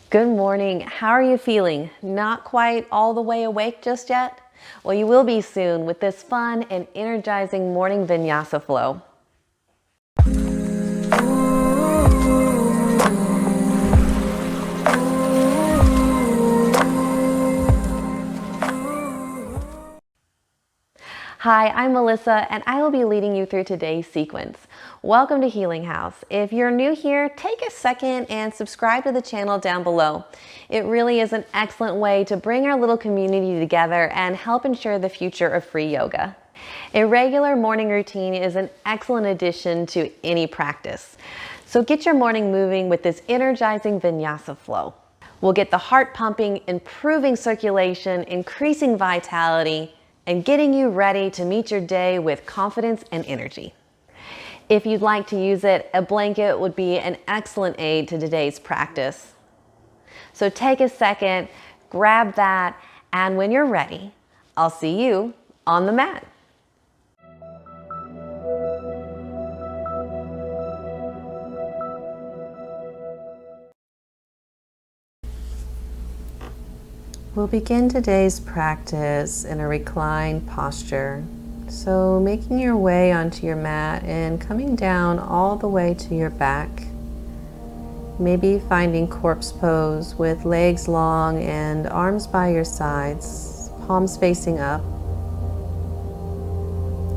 Good morning. How are you feeling? Not quite all the way awake just yet? Well, you will be soon with this fun and energizing morning vinyasa flow. Hi, I'm Melissa, and I will be leading you through today's sequence. Welcome to Healing Haus. If you're new here, take a second and subscribe to the channel down below. It really is an excellent way to bring our little community together and help ensure the future of free yoga. A regular morning routine is an excellent addition to any practice. So get your morning moving with this energizing vinyasa flow. We'll get the heart pumping, improving circulation, increasing vitality, and getting you ready to meet your day with confidence and energy. If you'd like to use it, a blanket would be an excellent aid to today's practice. So take a second, grab that, and when you're ready, I'll see you on the mat. We'll begin today's practice in a reclined posture. So making your way onto your mat and coming down all the way to your back. Maybe finding corpse pose with legs long and arms by your sides, palms facing up.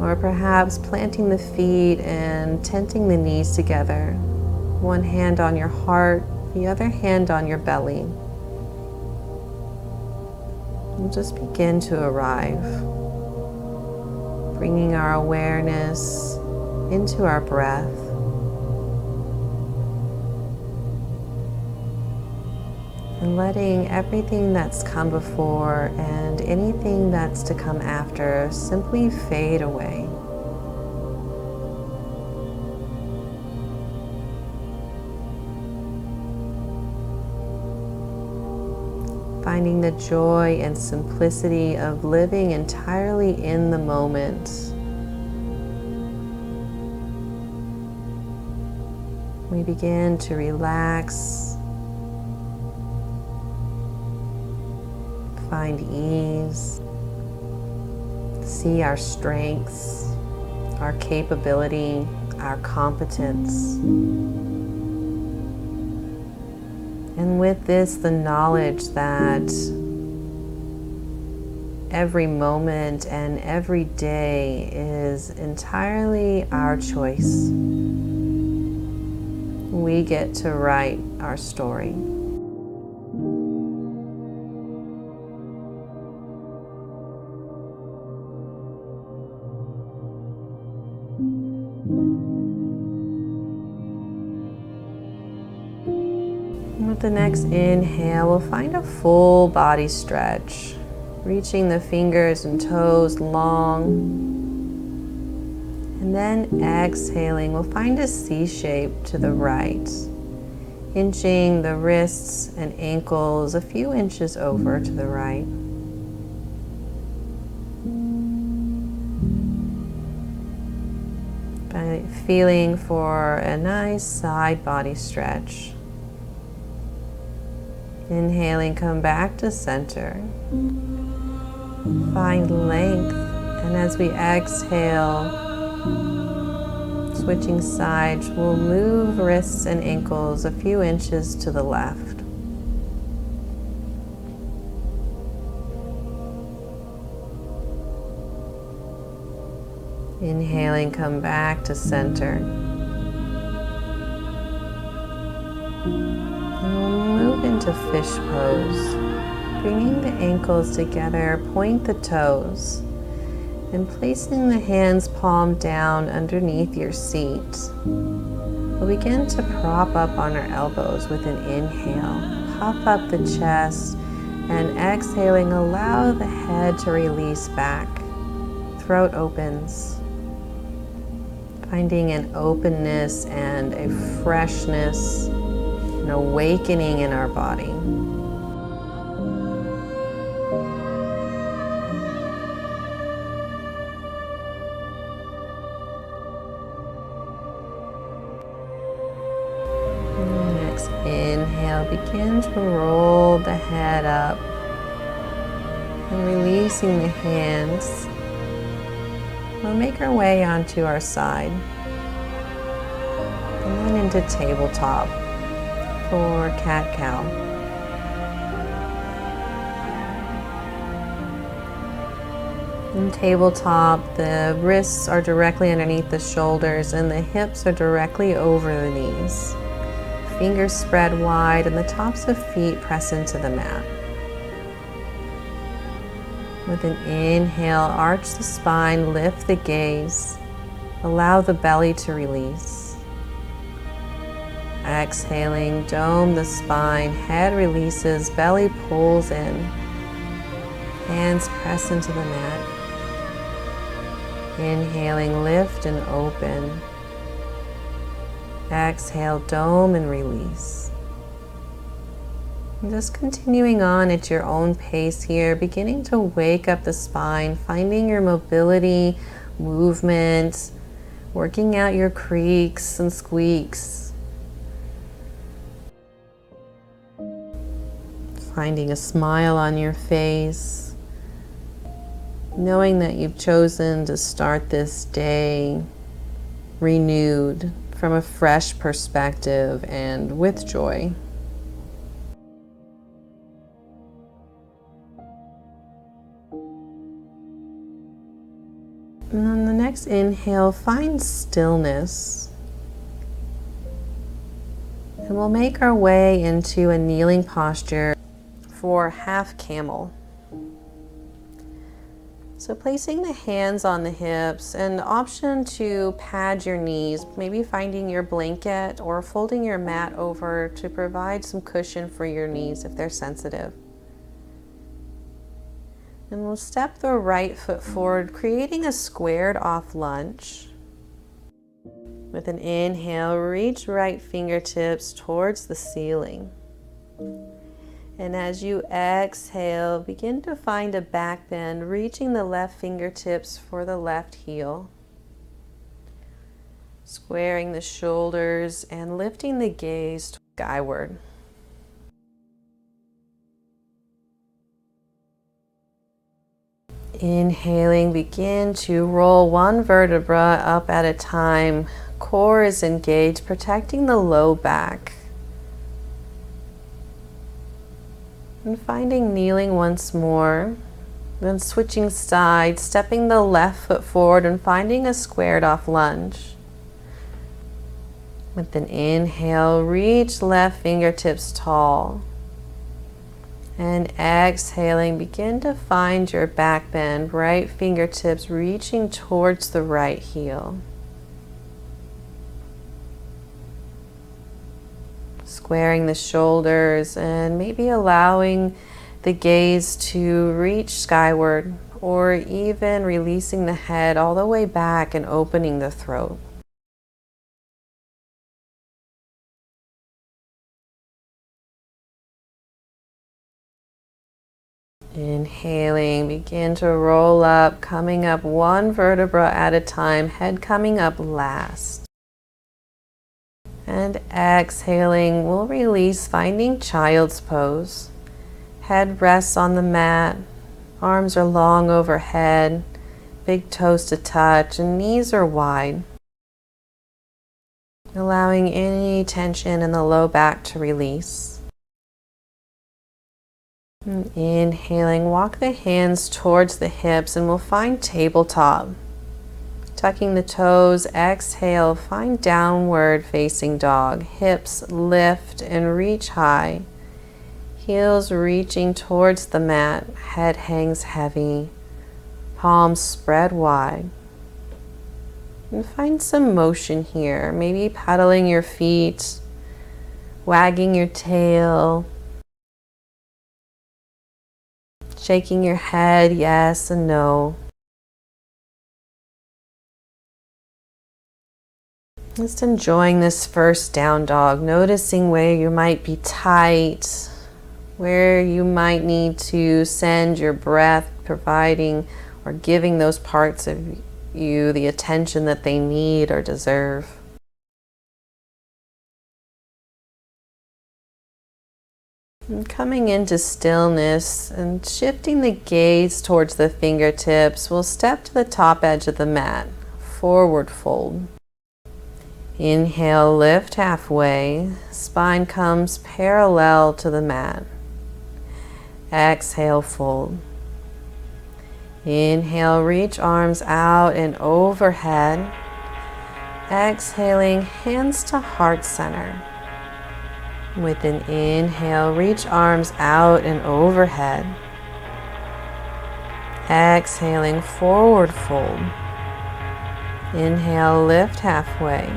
Or perhaps planting the feet and tenting the knees together. One hand on your heart, the other hand on your belly. We'll just begin to arrive, bringing our awareness into our breath. And letting everything that's come before and anything that's to come after simply fade away. Finding the joy and simplicity of living entirely in the moment. We begin to relax, find ease, see our strengths, our capability, our competence. And with this, the knowledge that every moment and every day is entirely our choice. We get to write our story. With the next inhale, we'll find a full body stretch, reaching the fingers and toes long. And then exhaling, we'll find a C shape to the right, inching the wrists and ankles a few inches over to the right. Feeling for a nice side body stretch. Inhaling, come back to center. Find length, and as we exhale, switching sides, we'll move wrists and ankles a few inches to the left. Inhaling, come back to center. And we'll move into fish pose. Bringing the ankles together, point the toes, and placing the hands palm down underneath your seat. We'll begin to prop up on our elbows with an inhale. Puff up the chest, and exhaling, allow the head to release back. Throat opens. Finding an openness and a freshness, an awakening in our body. Next inhale, Begin to roll the head up and releasing the hands. We'll make our way onto our side and then into tabletop for cat-cow. In tabletop, the wrists are directly underneath the shoulders and the hips are directly over the knees. Fingers spread wide and the tops of feet press into the mat. With an inhale, arch the spine, lift the gaze. Allow the belly to release. Exhaling, dome the spine, head releases, belly pulls in. Hands press into the mat. Inhaling, lift and open. Exhale, dome and release. And just continuing on at your own pace here, beginning to wake up the spine, finding your mobility, movement, working out your creaks and squeaks. Finding a smile on your face. Knowing that you've chosen to start this day renewed from a fresh perspective and with joy. And on the next inhale, find stillness. And we'll make our way into a kneeling posture for half camel. So placing the hands on the hips, and option to pad your knees, maybe finding your blanket or folding your mat over to provide some cushion for your knees if they're sensitive. And we'll step the right foot forward, creating a squared off lunge. With an inhale, reach right fingertips towards the ceiling. And as you exhale, begin to find a back bend, reaching the left fingertips for the left heel. Squaring the shoulders and lifting the gaze skyward. Inhaling, begin to roll one vertebra up at a time. Core is engaged, protecting the low back. And finding kneeling once more, then switching sides, stepping the left foot forward and finding a squared off lunge. With an inhale, reach left fingertips tall. And exhaling, begin to find your back bend, right fingertips reaching towards the right heel. Squaring the shoulders and maybe allowing the gaze to reach skyward, or even releasing the head all the way back and opening the throat. Inhaling, begin to roll up, coming up one vertebra at a time, head coming up last. And exhaling, we'll release, finding child's pose. Head rests on the mat, arms are long overhead, big toes to touch, and knees are wide. Allowing any tension in the low back to release. And inhaling, walk the hands towards the hips and we'll find tabletop. Tucking the toes, exhale, find downward facing dog. Hips lift and reach high. Heels reaching towards the mat. Head hangs heavy. Palms spread wide. And find some motion here. Maybe pedaling your feet, wagging your tail, shaking your head yes and no. Just enjoying this first down dog, noticing where you might be tight, where you might need to send your breath, providing or giving those parts of you the attention that they need or deserve. And coming into stillness and shifting the gaze towards the fingertips, we'll step to the top edge of the mat, forward fold. Inhale, lift halfway, spine comes parallel to the mat. Exhale, fold. Inhale, reach arms out and overhead. Exhaling, hands to heart center. With an inhale, reach arms out and overhead. Exhaling, forward fold. Inhale, lift halfway.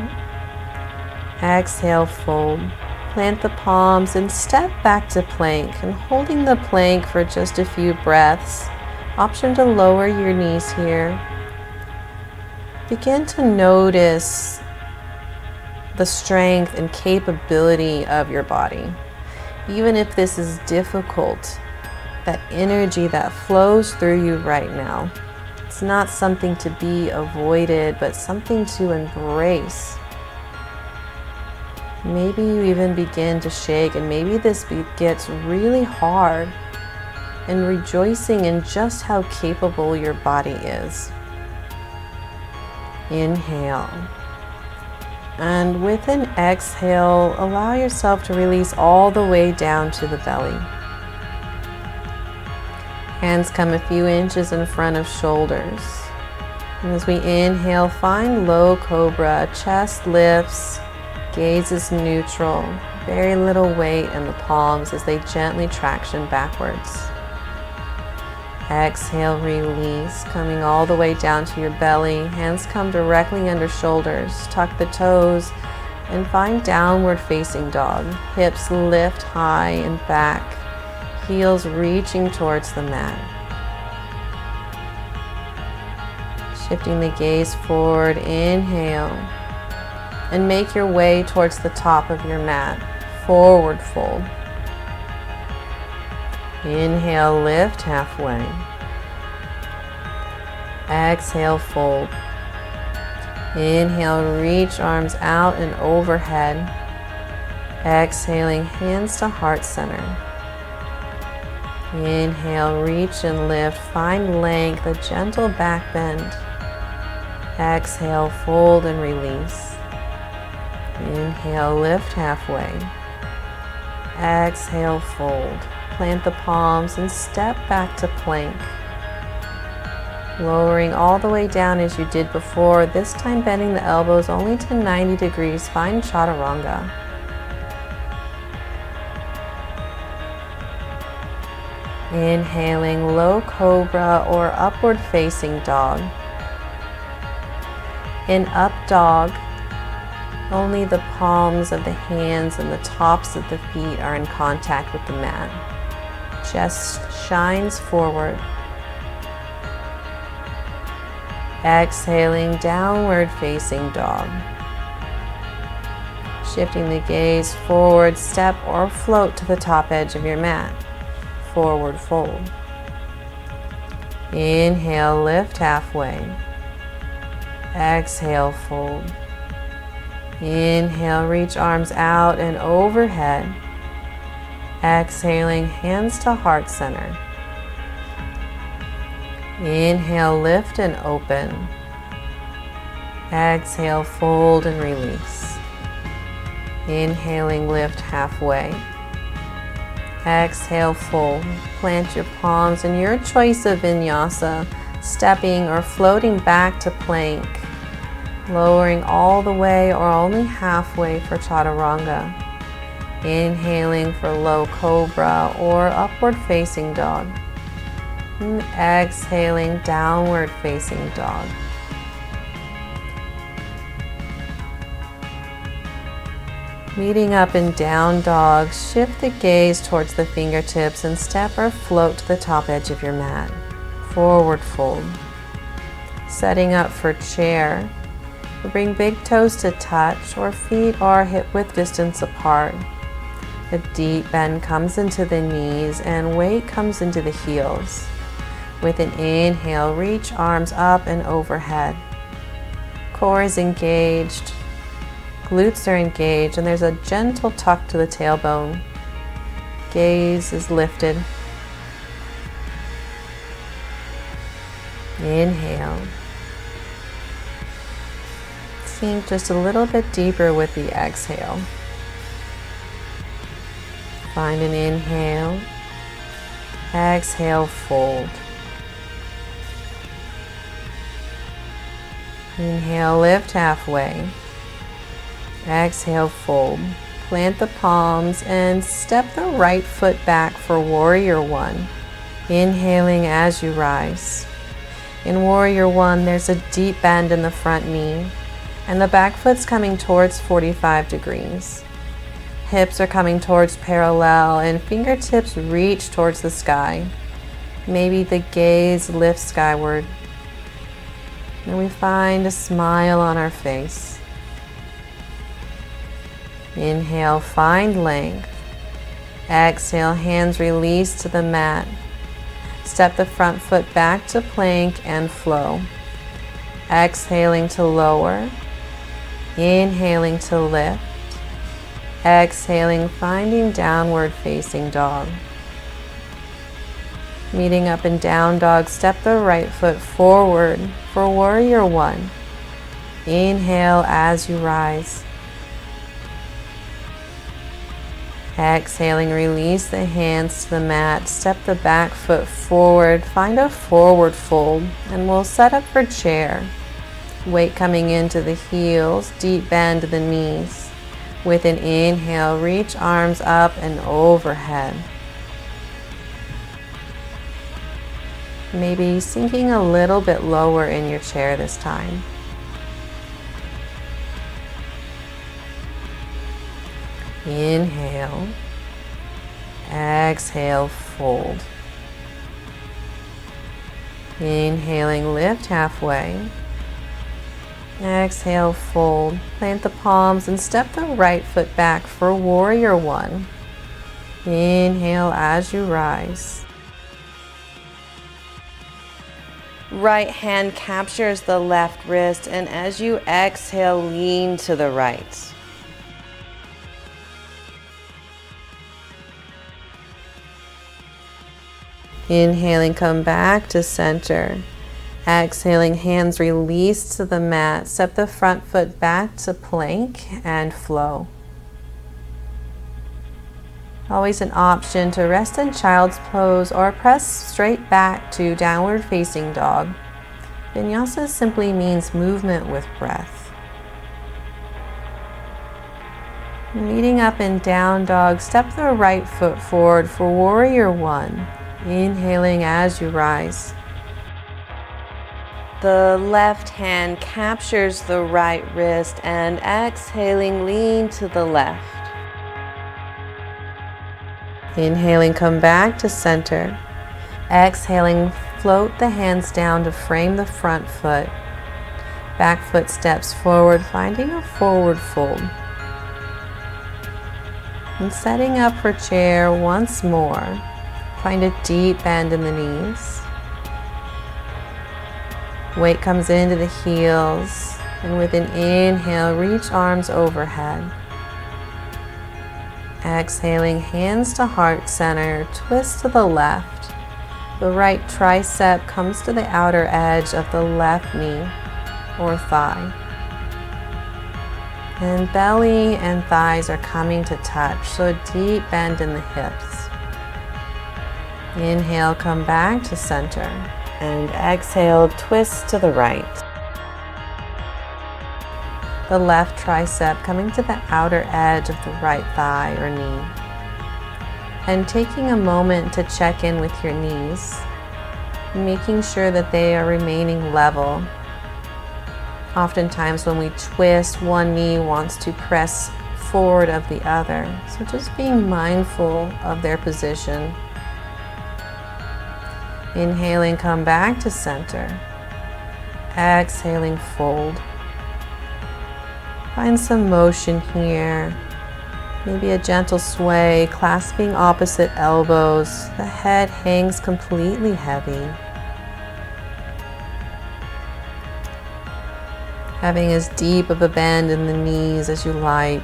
Exhale, fold. Plant the palms and step back to plank, and holding the plank for just a few breaths. Option to lower your knees here. Begin to notice the strength and capability of your body. Even if this is difficult, that energy that flows through you right now, it's not something to be avoided, but something to embrace. Maybe you even begin to shake, and maybe this gets really hard, and rejoicing in just how capable your body is. Inhale. And with an exhale, allow yourself to release all the way down to the belly. Hands come a few inches in front of shoulders. And as we inhale, find low cobra, chest lifts, gaze is neutral, very little weight in the palms as they gently traction backwards. Exhale, release, coming all the way down to your belly. Hands come directly under shoulders. Tuck the toes and find downward facing dog. Hips lift high and back. Heels reaching towards the mat. Shifting the gaze forward, inhale. And make your way towards the top of your mat. Forward fold. Inhale, lift halfway. Exhale, fold. Inhale, reach arms out and overhead. Exhaling, hands to heart center. Inhale, reach and lift. Find length, a gentle back bend. Exhale, fold and release. Inhale, lift halfway. Exhale, fold. Plant the palms and step back to plank. Lowering all the way down as you did before, this time bending the elbows only to 90 degrees. Find chaturanga. Inhaling, low cobra or upward facing dog. In up dog, only the palms of the hands and the tops of the feet are in contact with the mat. Chest shines forward. Exhaling, downward facing dog. Shifting the gaze forward, step or float to the top edge of your mat. Forward fold. Inhale, lift halfway. Exhale, fold. Inhale, reach arms out and overhead. Exhaling, hands to heart center. Inhale, lift and open. Exhale, fold and release. Inhaling, lift halfway. Exhale, fold. Plant your palms in your choice of vinyasa, stepping or floating back to plank. Lowering all the way or only halfway for chaturanga. Inhaling for low cobra or upward facing dog. And exhaling, downward facing dog. Meeting up in down dog, shift the gaze towards the fingertips and step or float to the top edge of your mat. Forward fold. Setting up for chair. Bring big toes to touch, or feet are hip width distance apart. A deep bend comes into the knees and weight comes into the heels. With an inhale, reach arms up and overhead. Core is engaged, glutes are engaged, and there's a gentle tuck to the tailbone. Gaze is lifted. Inhale. Sink just a little bit deeper with the exhale. Find an inhale. Exhale, fold. Inhale, lift halfway. Exhale, fold. Plant the palms and step the right foot back for Warrior One. Inhaling as you rise. In Warrior One, there's a deep bend in the front knee, and the back foot's coming towards 45 degrees. Hips are coming towards parallel, and fingertips reach towards the sky. Maybe the gaze lifts skyward. And we find a smile on our face. Inhale, find length. Exhale, hands release to the mat. Step the front foot back to plank and flow. Exhaling to lower. Inhaling to lift. Exhaling, finding downward facing dog. Meeting up in down dog, step the right foot forward for Warrior One. Inhale as you rise. Exhaling, release the hands to the mat. Step the back foot forward. Find a forward fold, and we'll set up for chair. Weight coming into the heels, deep bend the knees. With an inhale, reach arms up and overhead. Maybe sinking a little bit lower in your chair this time. Inhale. Exhale, fold. Inhaling, lift halfway. Exhale, fold. Plant the palms and step the right foot back for Warrior One. Inhale as you rise. Right hand captures the left wrist, and as you exhale, lean to the right. Inhaling, come back to center. Exhaling, hands release to the mat. Step the front foot back to plank and flow. Always an option to rest in child's pose or press straight back to downward facing dog. Vinyasa simply means movement with breath. Meeting up in down dog, step the right foot forward for Warrior One. Inhaling as you rise. The left hand captures the right wrist, and exhaling, lean to the left. Inhaling, come back to center. Exhaling, float the hands down to frame the front foot. Back foot steps forward, finding a forward fold. And setting up for chair once more. Find a deep bend in the knees. Weight comes into the heels, and with an inhale, reach arms overhead. Exhaling, hands to heart center, twist to the left. The right tricep comes to the outer edge of the left knee or thigh. And belly and thighs are coming to touch, so a deep bend in the hips. Inhale, come back to center. And exhale, twist to the right. The left tricep coming to the outer edge of the right thigh or knee. And taking a moment to check in with your knees, making sure that they are remaining level. Oftentimes when we twist, one knee wants to press forward of the other. So just being mindful of their position. Inhaling, come back to center. Exhaling, fold. Find some motion here. Maybe a gentle sway, clasping opposite elbows. The head hangs completely heavy. Having as deep of a bend in the knees as you like.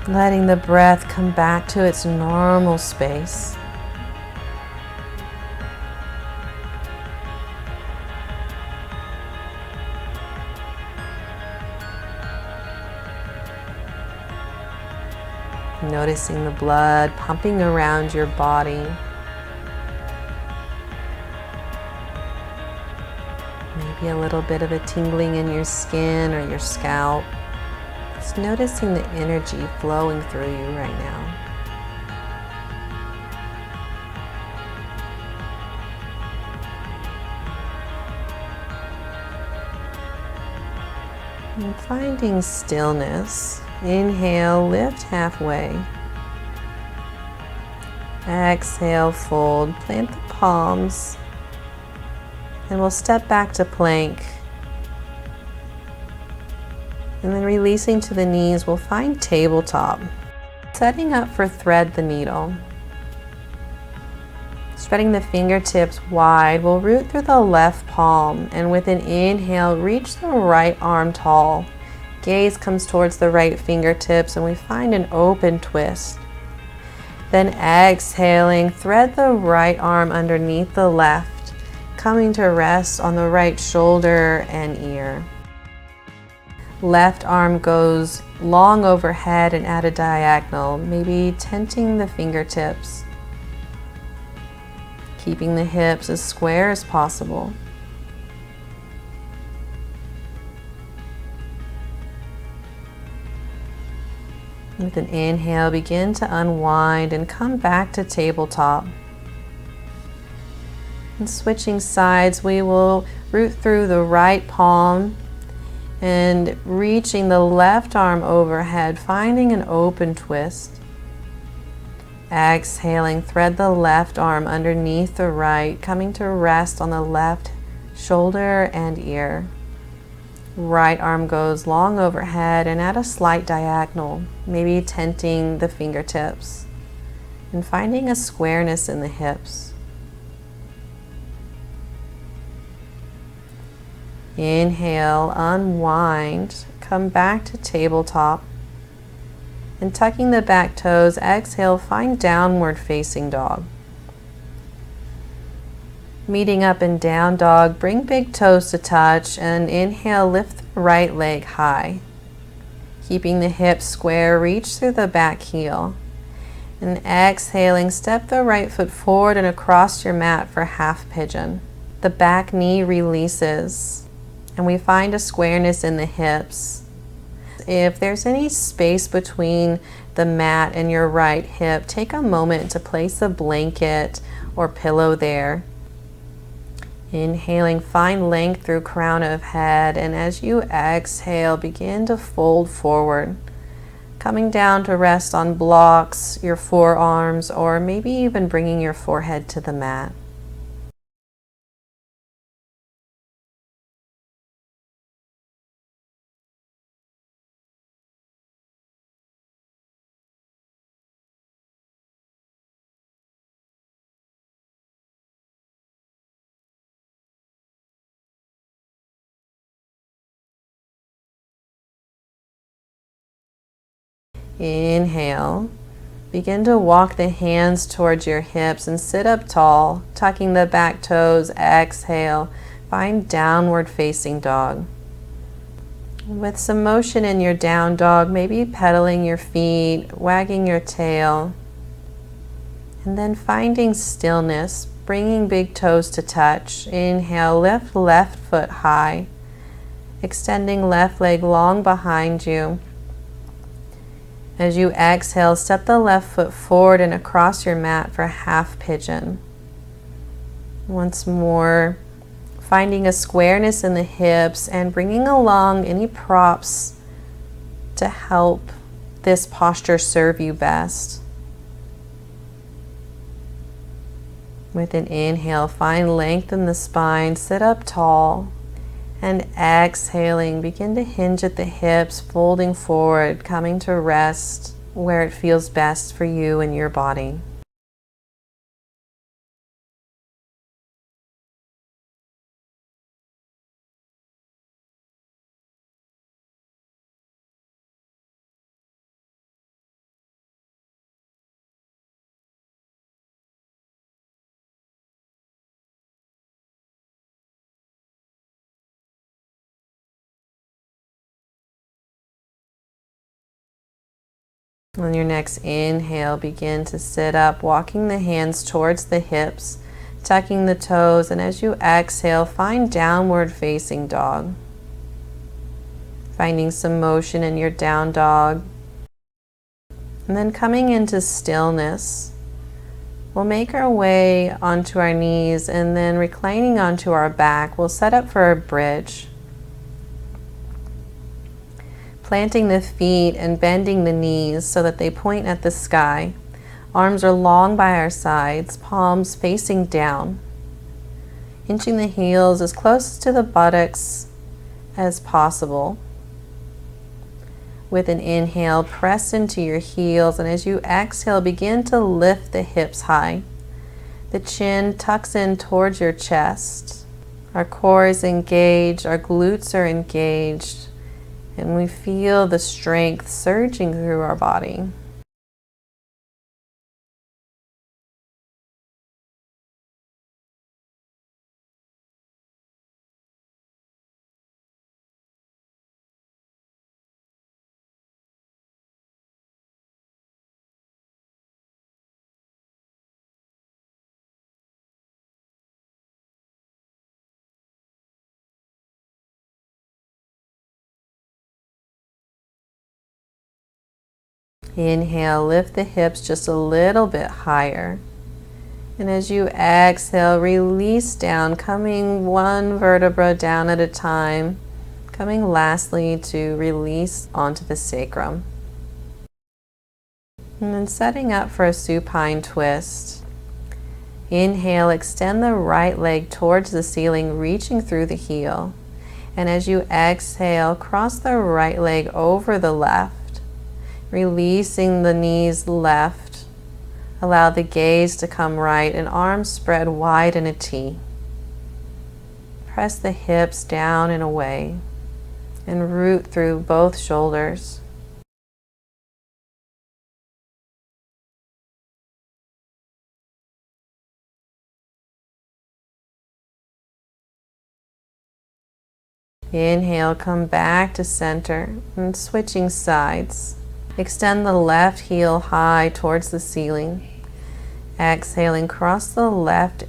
Letting the breath come back to its normal space. Noticing the blood pumping around your body. Maybe a little bit of a tingling in your skin or your scalp. Just noticing the energy flowing through you right now. And finding stillness. Inhale, lift halfway. Exhale, fold, plant the palms. And we'll step back to plank. And then releasing to the knees, we'll find tabletop. Setting up for thread the needle. Spreading the fingertips wide, we'll root through the left palm, and with an inhale, reach the right arm tall. Gaze comes towards the right fingertips, and we find an open twist. Then exhaling, thread the right arm underneath the left, coming to rest on the right shoulder and ear. Left arm goes long overhead and at a diagonal, maybe tenting the fingertips. Keeping the hips as square as possible. With an inhale, begin to unwind and come back to tabletop. And switching sides, we will root through the right palm and reaching the left arm overhead, finding an open twist. Exhaling, thread the left arm underneath the right, coming to rest on the left shoulder and ear. Right arm goes long overhead and at a slight diagonal, maybe tenting the fingertips, and finding a squareness in the hips. Inhale, unwind, come back to tabletop, and tucking the back toes, exhale, find downward facing dog. Meeting up in down dog, bring big toes to touch, and inhale, lift the right leg high. Keeping the hips square, reach through the back heel. And exhaling, step the right foot forward and across your mat for half pigeon. The back knee releases, and we find a squareness in the hips. If there's any space between the mat and your right hip, take a moment to place a blanket or pillow there. Inhaling, find length through crown of head, and as you exhale, begin to fold forward, coming down to rest on blocks, your forearms, or maybe even bringing your forehead to the mat. Inhale, begin to walk the hands towards your hips and sit up tall, tucking the back toes. Exhale, find downward facing dog. With some motion in your down dog, maybe pedaling your feet, wagging your tail, and then finding stillness, bringing big toes to touch. Inhale, lift left foot high, extending left leg long behind you. As you exhale, step the left foot forward and across your mat for half pigeon. Once more, finding a squareness in the hips and bringing along any props to help this posture serve you best. With an inhale, find length in the spine, sit up tall. And exhaling, begin to hinge at the hips, folding forward, coming to rest where it feels best for you and your body. On your next inhale, begin to sit up, walking the hands towards the hips, tucking the toes, and as you exhale, find downward facing dog. Finding some motion in your down dog. And then coming into stillness, we'll make our way onto our knees and then reclining onto our back, we'll set up for a bridge. Planting the feet and bending the knees so that they point at the sky. Arms are long by our sides, palms facing down. Inching the heels as close to the buttocks as possible. With an inhale, press into your heels, and as you exhale, begin to lift the hips high. The chin tucks in towards your chest. Our core is engaged, our glutes are engaged, and we feel the strength surging through our body. Inhale, lift the hips just a little bit higher. And as you exhale, release down, coming one vertebra down at a time. Coming lastly to release onto the sacrum. And then setting up for a supine twist. Inhale, extend the right leg towards the ceiling, reaching through the heel. And as you exhale, cross the right leg over the left. Releasing the knees left. Allow the gaze to come right and arms spread wide in a T. Press the hips down and away and root through both shoulders. Inhale, come back to center and switching sides. Extend the left heel high towards the ceiling. Exhaling, cross the left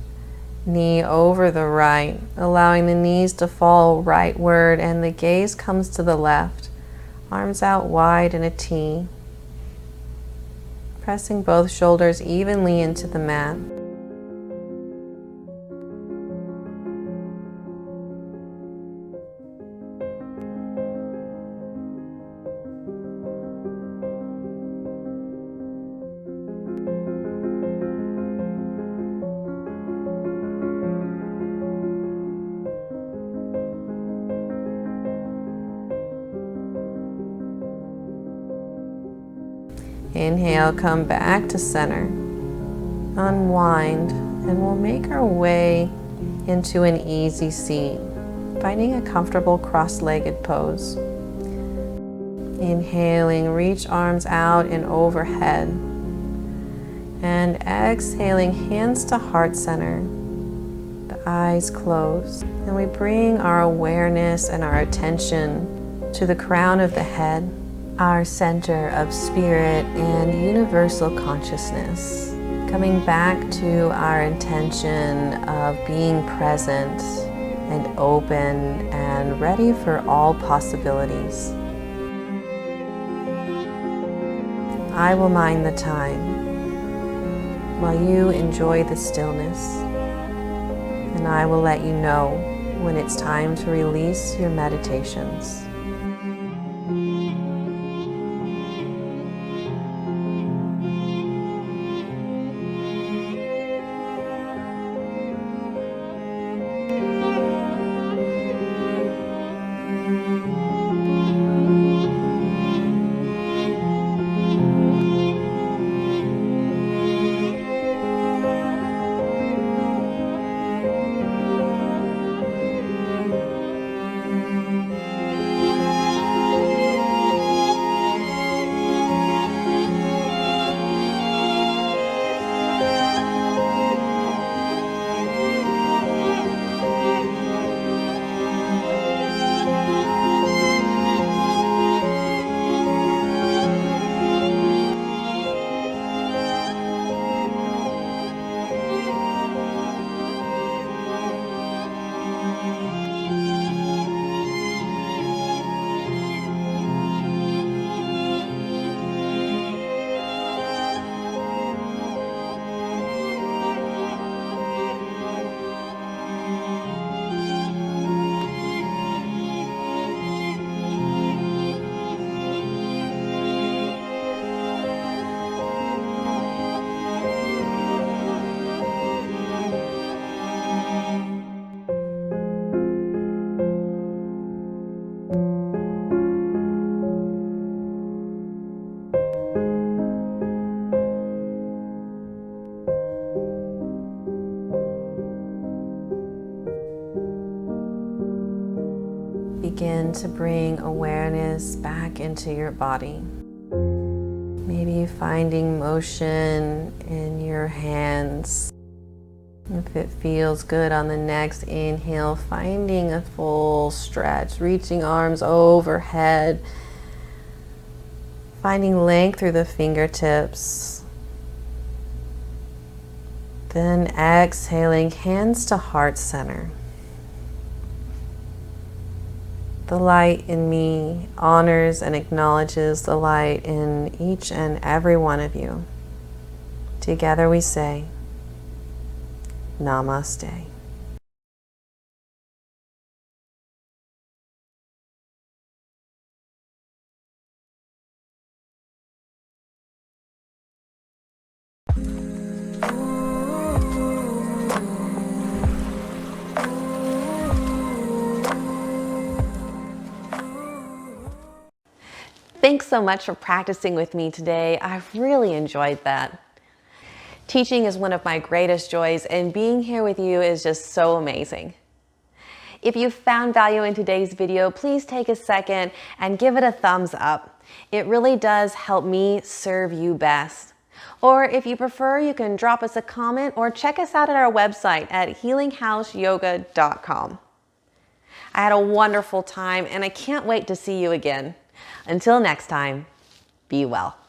knee over the right, allowing the knees to fall rightward and the gaze comes to the left. Arms out wide in a T. Pressing both shoulders evenly into the mat. Inhale, come back to center. Unwind, and we'll make our way into an easy seat, finding a comfortable cross-legged pose. Inhaling, reach arms out and overhead. And exhaling, hands to heart center. The eyes closed. And we bring our awareness and our attention to the crown of the head, our center of spirit and universal consciousness. Coming back to our intention of being present and open and ready for all possibilities. I will mind the time while you enjoy the stillness, and I will let you know when it's time to release your meditations. begin to bring awareness back into your body. Maybe finding motion in your hands. If it feels good on the next inhale, finding a full stretch, reaching arms overhead, finding length through the fingertips. Then exhaling, hands to heart center. The light in me honors and acknowledges the light in each and every one of you. Together we say, Namaste. Thanks so much for practicing with me today. I've really enjoyed that. Teaching is one of my greatest joys, and being here with you is just so amazing. If you found value in today's video, please take a second and give it a thumbs up. It really does help me serve you best. Or if you prefer, you can drop us a comment or check us out at our website at healinghausyoga.com. I had a wonderful time and I can't wait to see you again. Until next time, be well.